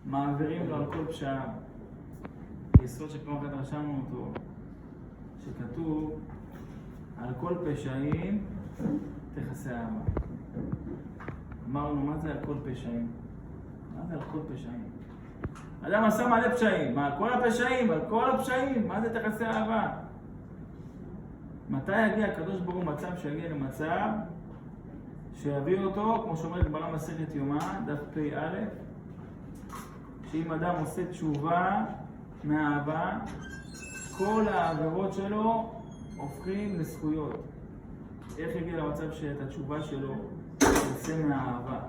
מעבירים לו על כל פשעה. יסוד שפעם אחת רשמנו אותו, שכתוב על כל פשעים תכסה אהבה. אמרנו, מה זה על כל פשעים? מה זה על כל פשעים? אדם עשה מלא פשעים, מה על כל הפשעים? על כל הפשעים, מה זה תכסה אהבה? מתי יגיע הקדוש ברוך הוא מצב שיגיע למצב שיביא אותו, כמו שאומרת גמרא מסכת יומא, דף פ"א, שאם אדם עושה תשובה מהאהבה, כל העבירות שלו הופכים לזכויות. איך יגיע למצב שאת התשובה שלו יעשה מהאהבה?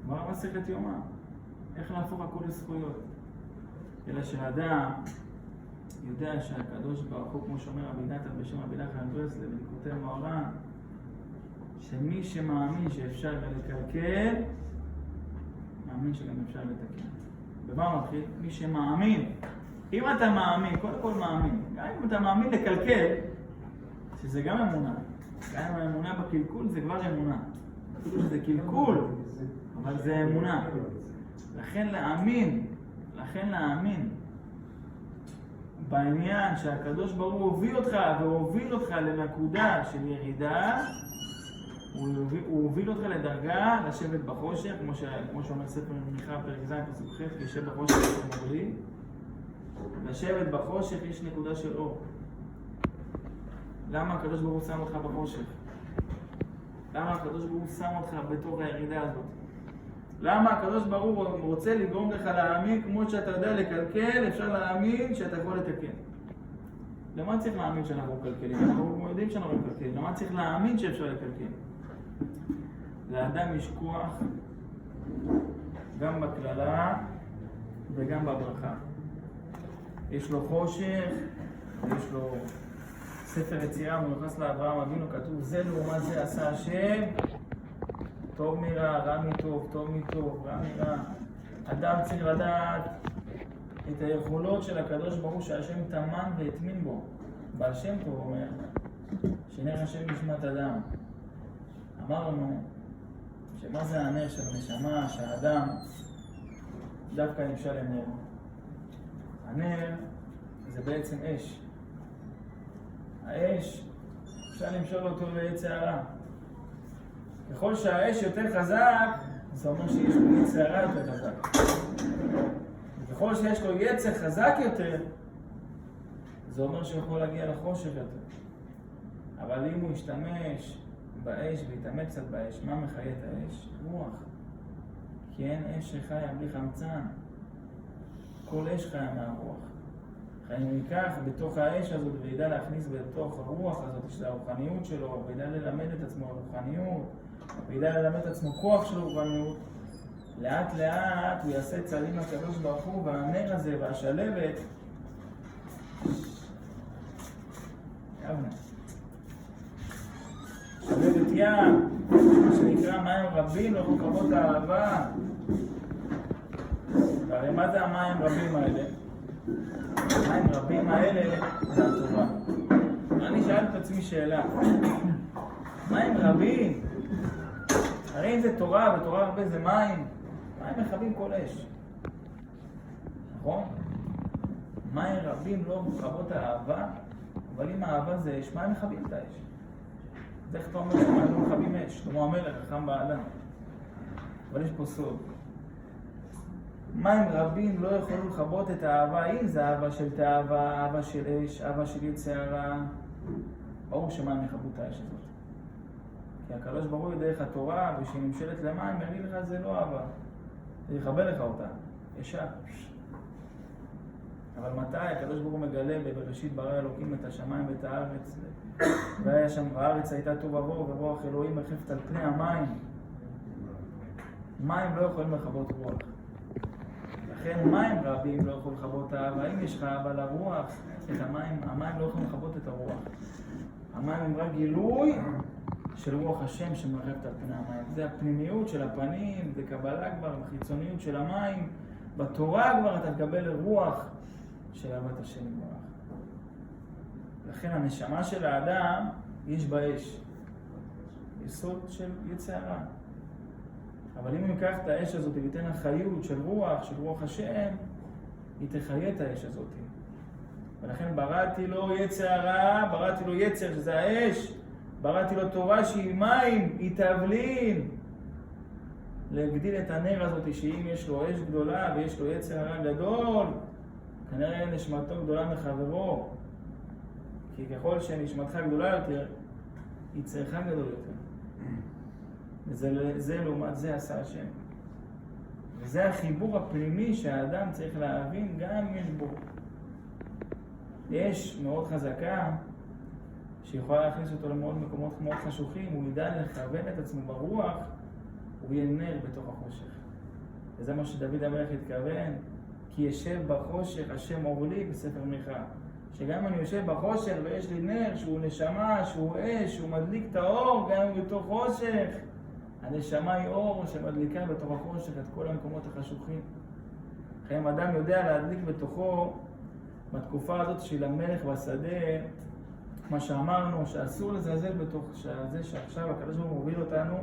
גמרא מסכת יומא, איך להפוך הכל לזכויות? אלא שהאדם יודע שהקדוש ברוך הוא, כמו שאומר רבי נתן בשם רבי נחמן ברסלב בליקוטי מוהר"ן, שמי שמאמין שאפשר לקלקל, מאמין שגם אפשר לתקן. במה מתחיל? מי שמאמין. אם אתה מאמין, קודם כל מאמין. גם אם אתה מאמין לקלקל, שזה גם אמונה. גם אם האמונה בקלקול זה כבר אמונה. זה קלקול, אבל זה אמונה. לכן להאמין בעניין שהקדוש ברוך הוא הוביל אותך והוביל אותך לנקודה של ירידה, הוא הוביל אותך לדרגה לשבת בחושך, כמו שאומר ספר מיכה פרק ז' פסוק ח', כי ישב בחושך ומוריד. לשבת בחושך יש נקודה של אור. למה הקדוש ברוך הוא שם אותך בחושך? למה הקדוש ברוך הוא שם אותך בתוך הירידה הזאת? למה הקדוש ברוך הוא רוצה לגרום לך להאמין כמו שאתה יודע לקלקל, אפשר להאמין שאתה יכול לתקן? למה צריך להאמין שאנחנו מקלקלים? אנחנו יודעים שאנחנו מקלקלים. למה צריך להאמין שאפשר לקלקל? לאדם יש כוח גם בקללה וגם בברכה. יש לו חושך, יש לו ספר יצירה, הוא נכנס לאברהם אבינו, כתוב זה לעומת זה עשה השם, טוב מרע, רע מטוב, טוב מטוב, רע מרע. אדם צריך לדעת את היכולות של הקדוש ברוך הוא שהשם תמן והתמין בו. בעל שם טוב אומר, שנר השם נשמת אדם. אמרנו שמה זה הנר של הנשמה, שהאדם דווקא נמשל לנר. הנר זה בעצם אש. האש, אפשר למשול אותו ליצר הרע. ככל שהאש יותר חזק, זה אומר שיש לו יצר הרע יותר חזק. וככל שיש לו יצר חזק יותר, זה אומר שהוא יכול להגיע לחושך יותר. אבל אם הוא ישתמש באש ויתעמק קצת באש, מה מחיה את האש? רוח. כי אין אש שחיה בלי חמצן. כל אש חיה מהרוח. אם הוא ייקח בתוך האש הזאת וידע להכניס בתוך הרוח הזאת של הרוחניות שלו, וידע ללמד את עצמו הרוחניות, וידע ללמד את עצמו כוח של הרוחניות, לאט לאט הוא יעשה צעדים לקדוש ברוך הוא, והנר הזה והשלבת יבנה. שלבת ים, מה שנקרא מים רבים לרוקבות האהבה. והרי מה זה המים רבים האלה? המים רבים האלה זה התורה. אני שאלתי את עצמי שאלה, מים רבים? הרי אם זה תורה, ותורה הרבה זה מים, מים מכבים כל אש. נכון? מים רבים לא מכבות האהבה, אבל אם האהבה זה אש, מים מכבים את האש. אז איך אתה אומר שמים לא מכבים אש? כמו המלך, חכם באדם. אבל יש פה סוד. מים רבים לא יכולו לכבות את האהבה, אם זה אהבה של תאווה, אהבה של אש, אהבה של יצר הרע. ברור שמים יכבו את האש הזאת. כי הקדוש ברוך הוא דרך התורה, ושהיא נמשלת למים, יגיד לך זה לא אהבה. זה יכבה לך אותה. אשה. אבל מתי הקדוש ברוך הוא מגלה בבראשית ברא אלוקים את השמיים ואת הארץ, והיה שם, והארץ הייתה טוב עבור, ורוח אלוהים מרחפת על פני המים. מים לא יכולים לכבות רוח. לכן מים רבים לא יכולים לכבות האהבה. אם יש לך אהבה לרוח, את המים לא יכולים לכבות את הרוח. המים הם רק גילוי של רוח השם שמרחפת על פני המים. זה הפנימיות של הפנים, זה קבלה כבר, החיצוניות של המים. בתורה כבר אתה תקבל רוח של אהבת השם יתברך. לכן הנשמה של האדם יש בה אש. יסוד של יצר הרע. אבל אם הוא ייקח את האש הזאת וייתן לה חיות של רוח השם, היא תחיה את האש הזאת. ולכן בראתי לו יצר הרע, בראתי לו יצר שזה האש, בראתי לו תורה שהיא מים, היא תבלין. להגדיל את הנר הזאת שאם יש לו אש גדולה ויש לו יצר הרע גדול, כנראה נשמתו גדולה מחברו. כי ככל שנשמתך גדולה יותר, יצרך גדול יותר. וזה לעומת זה עשה השם. וזה החיבור הפנימי שהאדם צריך להבין גם אם יש בו. יש מאוד חזקה שיכולה להכניס אותו למאוד מקומות מאוד חשוכים, הוא ידע לכוון את עצמו ברוח, הוא יהיה נר בתוך החושך. וזה מה שדוד המלך התכוון, כי ישב בחושך השם אור לי בספר מיכה. שגם אם אני יושב בחושך ויש לי נר שהוא נשמה, שהוא אש, שהוא מדליק את האור, גם אם בתוך חושך, הנשמה היא אור שמדליקה בתוך החושך את כל המקומות החשוכים. אם אדם יודע להדליק בתוכו, בתקופה הזאת של המלך בשדה, מה שאמרנו, שאסור לזלזל בתוך זה שעכשיו הקדוש ברוך הוא מוביל אותנו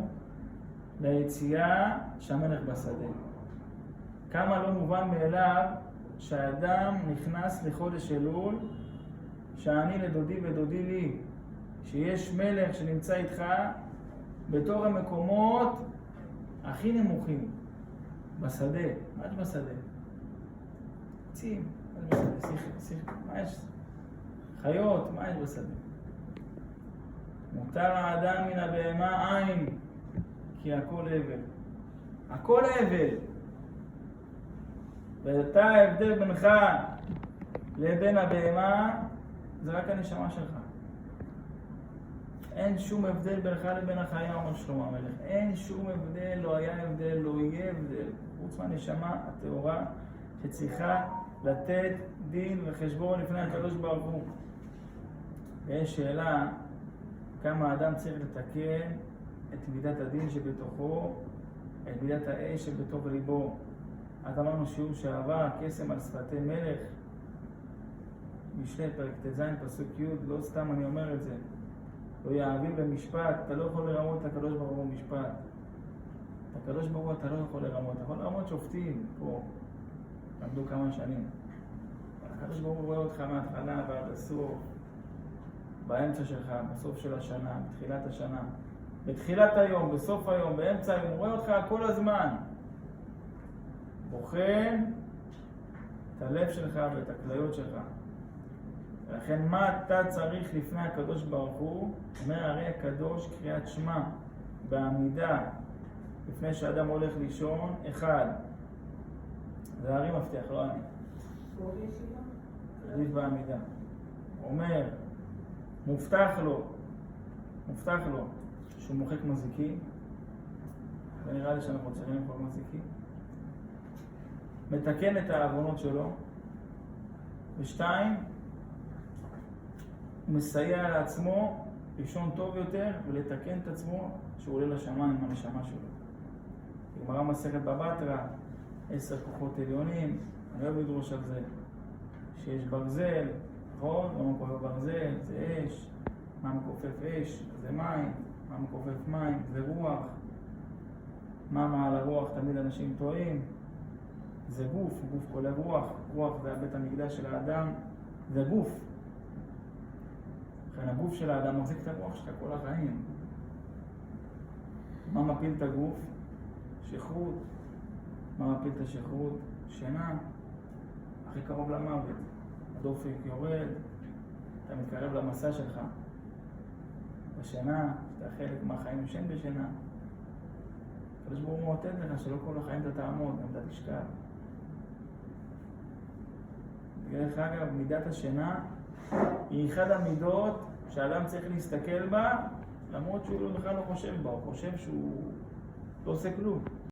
ליציאה שהמלך בשדה. כמה לא מובן מאליו שהאדם נכנס לחודש אלול, שאני לדודי ודודי לי, שיש מלך שנמצא איתך בתור המקומות הכי נמוכים בשדה. מה יש בשדה? עצים, מה יש? חיות, מה יש בשדה? מותר האדם מן הבהמה עין, כי הכל הבל. הכל הבל. ואתה ההבדל בינך לבין הבהמה, זה רק הנשמה שלך. אין שום הבדל בינך לבין החיה, אומר שלמה המלך. אין שום הבדל, לא היה הבדל, לא יהיה הבדל. חוץ מהנשמה הטהורה שצריכה לתת דין וחשבון לפני הקדוש ברוך הוא. ויש שאלה כמה האדם צריך לתקן את מידת הדין שבתוכו, את מידת האש שבתוך ליבו. אז אמרנו שיעור שעבר, קסם על שפתי מלך, משלי פרק ט"ז פסוק י', לא סתם אני אומר את זה. לא יעביל במשפט, אתה לא יכול לרמות את הקדוש ברוך הוא במשפט. את הקדוש ברוך הוא אתה לא יכול לרמות, אתה יכול לרמות שופטים פה, למדו כמה שנים. הקדוש ברוך הוא רואה אותך מההתחלה ועד הסוף, באמצע שלך, בסוף של השנה, בתחילת השנה, בתחילת היום, בסוף היום, באמצע היום, הוא רואה אותך כל הזמן. בוחן את הלב שלך ואת הכליות שלך. ולכן מה אתה צריך לפני הקדוש ברוך הוא? אומר הרי הקדוש קריאת שמע בעמידה לפני שאדם הולך לישון, אחד. זה הרי מבטיח, לא אני. עדיף בעמידה. אומר, מובטח לו שהוא מוחק מזיקים, ונראה לי שאנחנו צריכים למחוק מזיקים. מתקן את העוונות שלו, ושתיים, מסייע לעצמו לישון טוב יותר ולתקן את עצמו שהוא עולה לשמיים עם הנשמה שלו. גמרא מסכת בבא בתרא, 10 כוחות עליונים, אני אוהב לדרוש על זה, שיש ברזל, נכון? מה מכופף ברזל? זה אש. מה מכופף אש? זה מים. מה מכופף מים? זה רוח. מה מעל הרוח? תמיד אנשים טועים. זה גוף כולל רוח. רוח זה בית המקדש של האדם, זה גוף. לכן הגוף של האדם מחזיק את הרוח שלך כל החיים. מה מפיל את הגוף? שכרות. מה מפיל את השכרות? שינה. הכי קרוב למוות. הדופק יורד, אתה מתקרב למסע שלך. בשינה, אתה חלק מהחיים ישן בשינה. הקדוש ברוך הוא מאותת לך שלא כל החיים אתה תעמוד, גם אתה תשכב. דרך אגב, מידת השינה היא אחד המידות שהאדם צריך להסתכל בה, למרות שהוא בכלל לא חושב בה, הוא חושב שהוא לא עושה כלום.